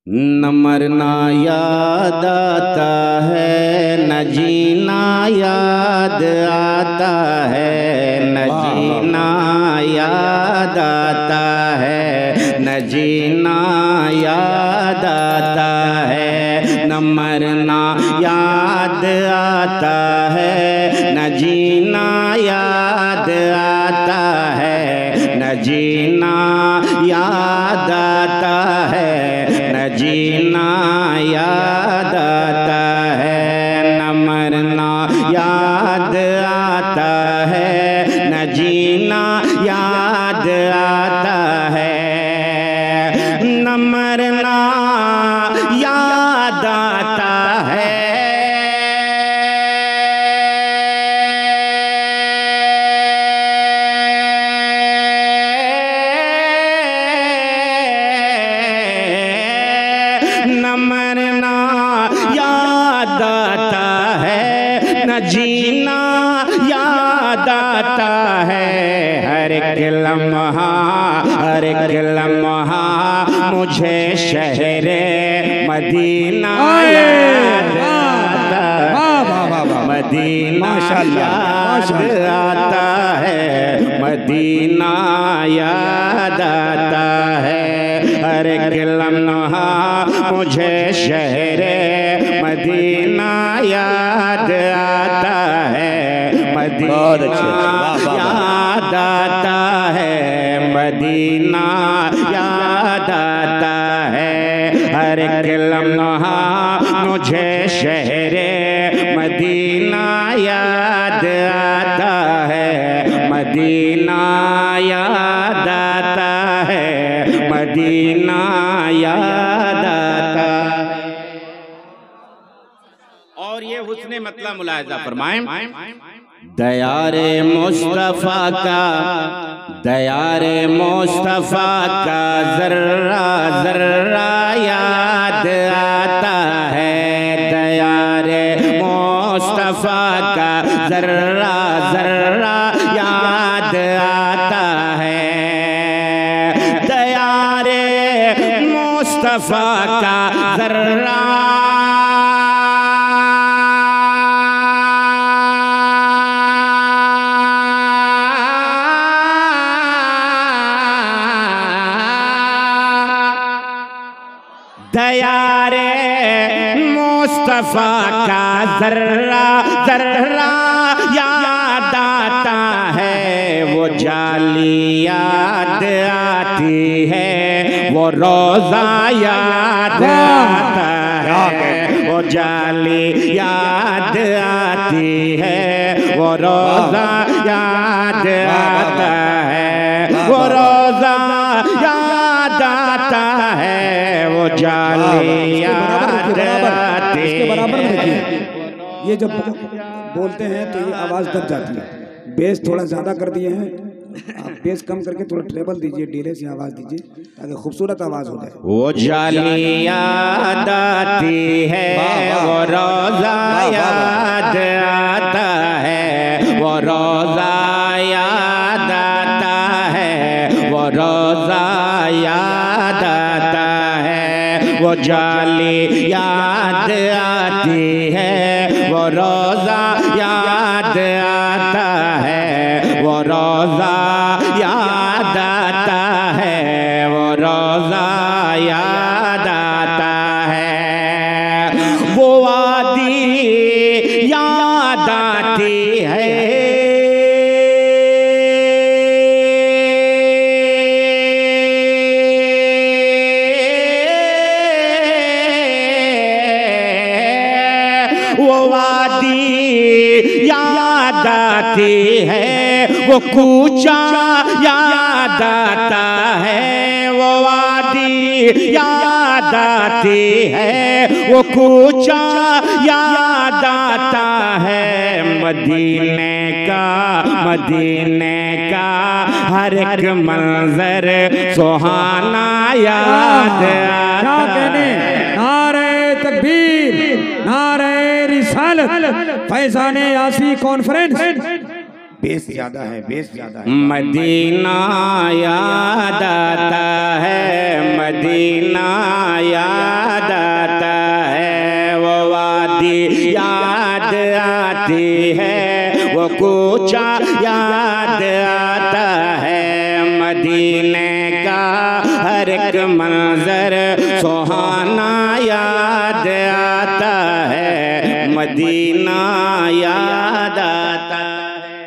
न मरना याद आता है, न जीना याद आता है, न जीना याद आता है, न जीना याद आता है, न मरना याद आता है, न जीना याद आता है, न जीना याद आता है, न जीना याद आता है, न मरना याद आता है, न जीना याद आता है, न मरना याद आता है। न मरना याद आता है, न जीना याद आता है, हर एक लम्हा हर एक लम्हा मुझे शहरे मदीना याद आता है, मदीना याद आता है, मदीना याद आता है, हर एक लम्हा मुझे शहरे मदीना याद आता है, मदीना याद आता है, मदीना याद आता है, हर एक लम्हा मुझे शहरे मदीना याद आता है, मदीना याद आता है, मदीना याद आता है। और ये हुस्ने मतलब मुलाहिजा फरमाएं, दयारे मुस्तफा का, दयारे मुस्तफा का जर्रा जर्रा याद आता है, दयारे मुस्तफा का जर्रा जर्रा याद आता है, दयारे मुस्तफा का जर्रा दयारे मुस्तफा का जर्रा जर्रा याद आता है, वो जाली याद आती है, वो रोजा याद आता है, वो जाली याद आती है, वो रोजा याद आता है, वो रोजा याद आता है, वो जाली याद आती है। ये जब बोलते हैं तो ये आवाज़ दब जाती है, बेस थोड़ा ज़्यादा कर दिए हैं, आप बेस कम करके थोड़ा ट्रेबल दीजिए, डीले से आवाज़ दीजिए ताकि खूबसूरत आवाज़ हो जाए। वो जाली याद आती है, वो रोज़ा याद आता है, वो रोज़ा याद आता है, वो रोज़ा याद आता है, वो जाली याद आती है, वो रोज़ा याद आता है, वो रोज़ा याद आता है, वो रोज़ा याद आता है, वो वादी याद आती है, वो वादी याद आती है, वो कूचा याद आता है, वो वादी याद आती है, वो कूचा याद आता है, मदीने का हर एक मंजर सुहाना याद आता है। नारे तकबीर, नारे रिसालत, फैज़ाने आसी कॉन्फ्रेंस। बेस ज्यादा है, बेस ज्यादा है। मदीना याद आता है, मदीना याद ऊंचा याद आता है। मदीने का हर एक मंजर सुहाना याद आता है। मदीना याद आता है।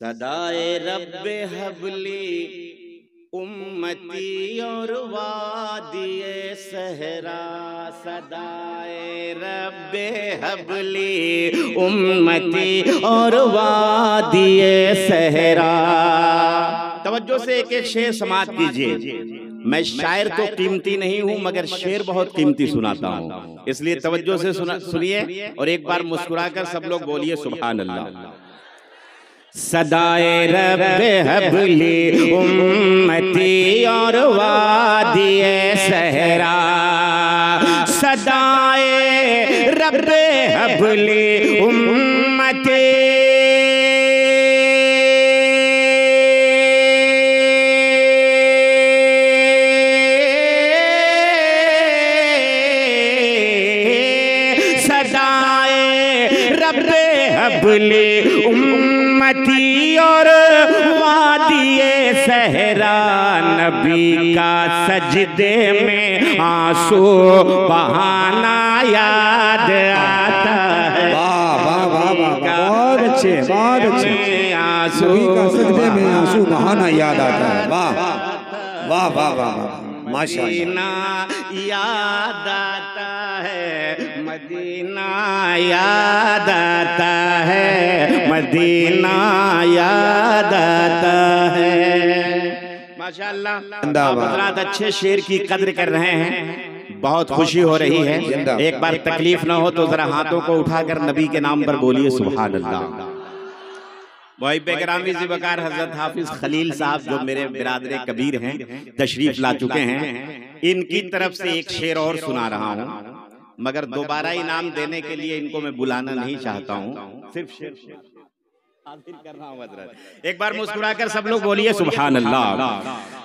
सदाए रब्बे हबली उम्मती और वादिए सहरा। सदाए रब्बे हबली उम्मती और वादिए सहरा। तवज्जो से एक एक शेर समात कीजिए। मैं शायर तो कीमती नहीं हूं मगर शेर बहुत कीमती सुनाता हूं, इसलिए तवज्जो से सुनिए और एक बार मुस्कुराकर सब लोग बोलिए सुभान अल्लाह। सदाए रब्बे हबली उम्मती और वादिए सहरा। सदाए रब्बे हबली उम्मती हबली उम्मती और वादिए सहरा। नबी का सजदे में आंसू बहाना याद आता है। वाह वाह वाह वाह, बहुत अच्छे बहुत अच्छे। आंसू नबी का सजदे में आंसू बहाना याद आता है। वाह वाह वाह वाह वाह, मदीना याद आता है। मदीना याद आता है। मदीना याद आता है। माशाअल्लाह आप हज़रात अच्छे शेर की कद्र कर रहे हैं, बहुत खुशी हो रही है। एक बार तकलीफ ना हो तो जरा हाथों को उठाकर नबी के नाम पर बोलिए सुभान अल्लाह। वही बेगरामी ज़िबकार हजरत हाफिज खलील साहब जो मेरे बिरादरे कबीर हैं तशरीफ ला चुके हैं, इनकी तरफ से एक शेर और सुना रहा हूँ, मगर दोबारा इनाम देने के लिए इनको मैं बुलाना नहीं चाहता हूँ, सिर्फ शेर हाजिर कर रहा हूँ हजरत। एक बार मुस्कुराकर सब लोग बोलिए सुभान अल्लाह।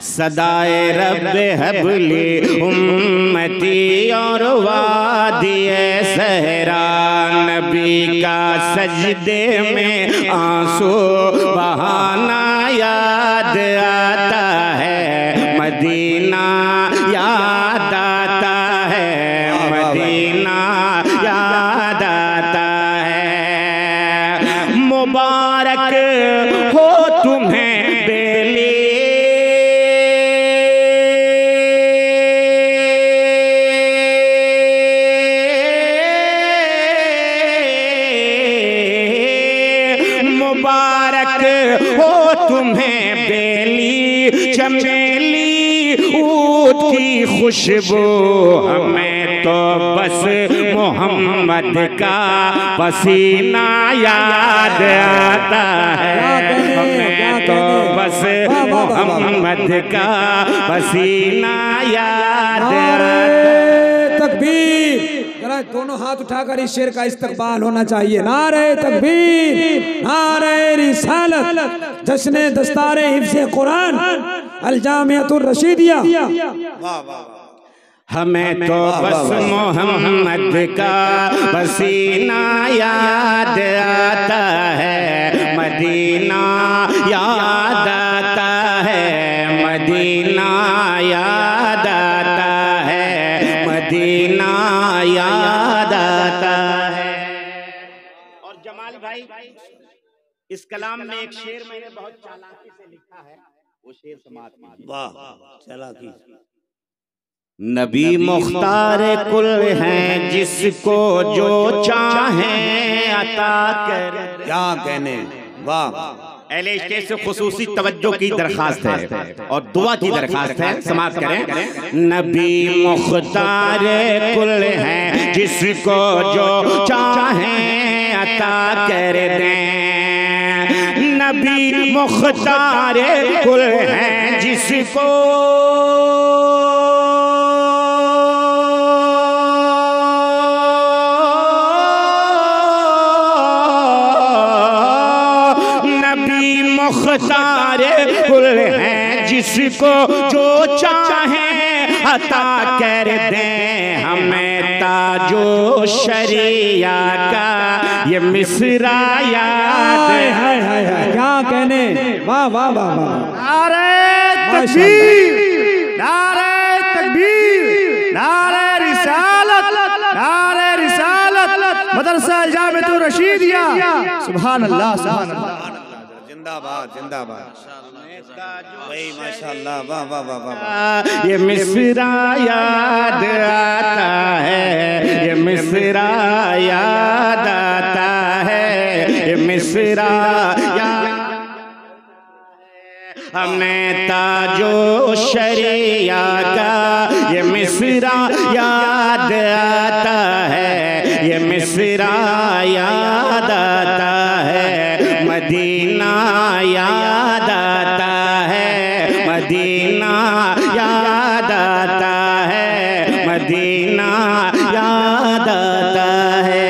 सदाए रब्बे हबली उम्मती और वादिए सहरा। नबी का सजदे में आंसू बहाना याद आता है। मदीना याद आता है। मदीना याद आता है। मुबारक हो तुम्हें बेली मुबारक हो तुम्हें बेली चमेली ऊद की खुशबू। हमें तो बस मोहम्मद का पसीना याद आता है। हमें तो बस मोहम्मद का पसीना याद आता है। तकबीर, दोनों हाथ उठाकर इस शेर का इस्तकबाल होना चाहिए। नारे तकबीर, नारे रिसालत, जश्न दस्तारे हिफ्ज़े कुरान अल जामिअतुर रशीदिया। हमें तो बस मोहम्मद का पसीना याद आता है। मदीना याद आता है। मदीना याद आता है। मदीना याद आता है। और जमाल भाई, इस कलाम में एक शेर मैंने बहुत चालाकी से लिखा है, वो शेर समात कीजिए। वाह चालाकी। नबी मुख्तार कुल हैं, जिसको जो चाहे अता कर। क्या कहने, वाह। अहले स्टेज से खुसूसी तवज्जो की दरखास्त है और दुआ की दरखास्त है, समाप्त करें। नबी मुख्तार कुल हैं, जिसको जो चाहे अता कर दें। नबी मुख्तार कुल हैं, जिसको मुख्तार कुल हैं, जिसको जो चाहे अता कर दें हमें ताजो शरिया का ये मिसरा याद है। क्या कहने, वाह वाह वाह वाह। नारे तकबीर, नारे तकबीर, नारे रिसालत, नारे रिसालत, मदरसा अल-जामिअतुर रशीदिया। सुभान अल्लाह, सुभान अल्लाह, जिंदाबाद जिंदाबाद। माशाअल्लाह, वाह वाह वाह वाह। ये मिसरा याद आता है, ये मिसरा याद आता है, ये मिसरा याद हमें ताजो शरिया का ये मिसरा याद आता है, ये मिसरा याद आता है, मदीना याद आता है, मदीना याद आता है, मदीना याद आता है।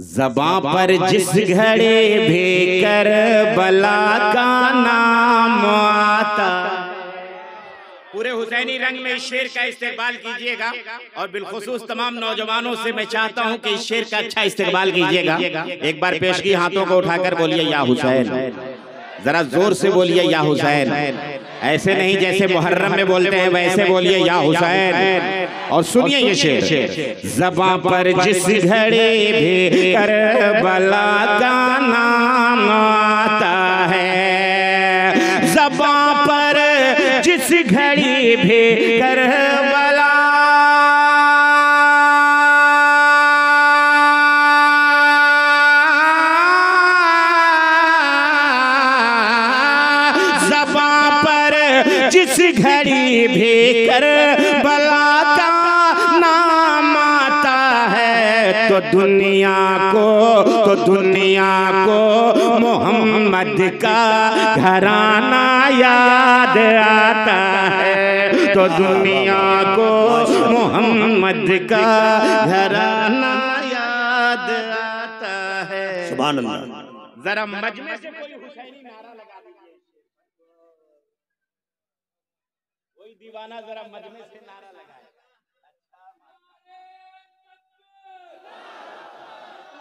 ज़बां पर जिस घड़ी भी करबला का नाम आता। पूरे हुसैनी रंग में इस शेर का इस्तेमाल कीजिएगा और बिलखुसूस तमाम नौजवानों से मैं चाहता हूं कि इस शेर का अच्छा इस्तेमाल कीजिएगा। एक बार पेशगी हाथों को उठाकर बोलिए या हुसैन, जरा जोर से बोलिए या हुसैन। ऐसे नहीं जैसे मुहर्रम में बोलते हैं वैसे बोलिए या हुसैन। और सुनिए ये शेर, ज़बां पर जिस घड़ी भी करबला का नाम आता है, ज़बां पर जिस घड़ी भी करबला जिस घड़ी भी करबला का नाम आता है तो दुनिया को मोहम्मद का घराना याद आता है, तो दुनिया को मोहम्मद का घराना याद आता है। सुभान अल्लाह। जरा मजमे से कोई हुसैनी नारा लगा दीजिए, कोई दीवाना जरा मजमे से नारा लगाए।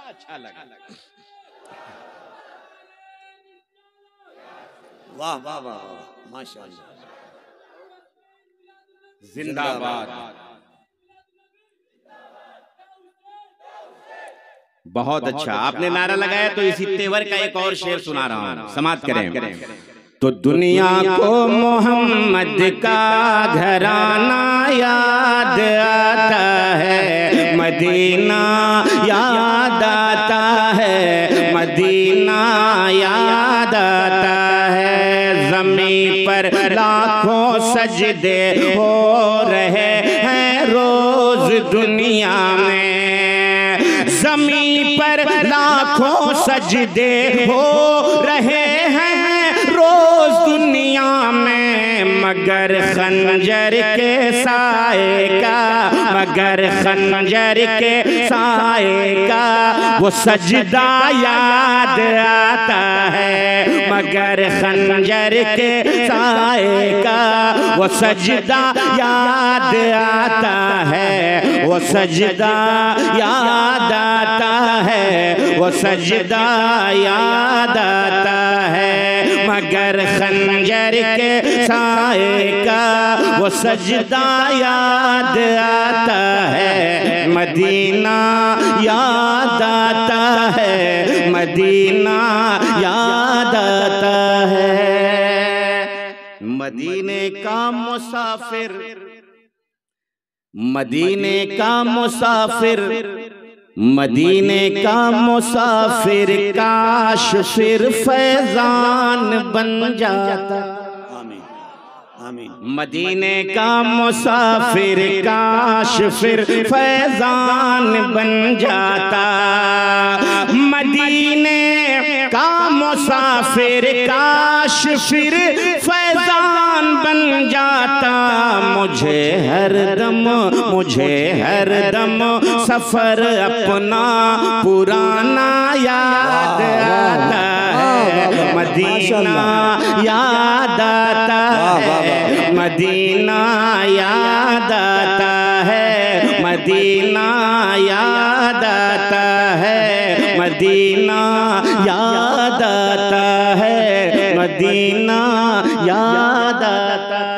अच्छा लगा। वाह वाह वाह, माशाअल्लाह, जिंदाबाद। बहुत अच्छा आपने नारा लगाया, तो इसी तेवर का एक और शेर सुना रहा हूं, समाप्त करें। तो दुनिया को मोहम्मद का घराना याद आता है, मदीना याद आता है, मदीना याद आता है। ज़मीन पर लाखों सजदे हो रहे हैं रोज दुनिया में, ज़मीन पर लाखों सजदे हो रहे हैं रोज दुनिया में, मगर खंजर के साए का, मगर खंजर के साए का वो सजदा याद आता है, मगर खंजर के साए का वो सजदा याद आता है, वो सजदा याद आता है, वो सजदा याद आता है, मगर खंजर के साए का वो सजदा याद आता है, मदीना याद आता है, मदीना याद आता है। मदीने का मुसाफिर, मदीने का मुसाफिर, मदीने का मुसाफिर काश फिर फैजान बन जाता। मदीने का मुसाफिर काश फिर फैजान बन जाता। मदीने का मुसाफिर काश फिर फैजान बन जाता। मुझे हर दम सफर अपना पुराना याद आता है। मदीना याद आता है, मदीना याद आता है, मदीना याद आता है, मदीना याद आता है, मदीना याद आता है।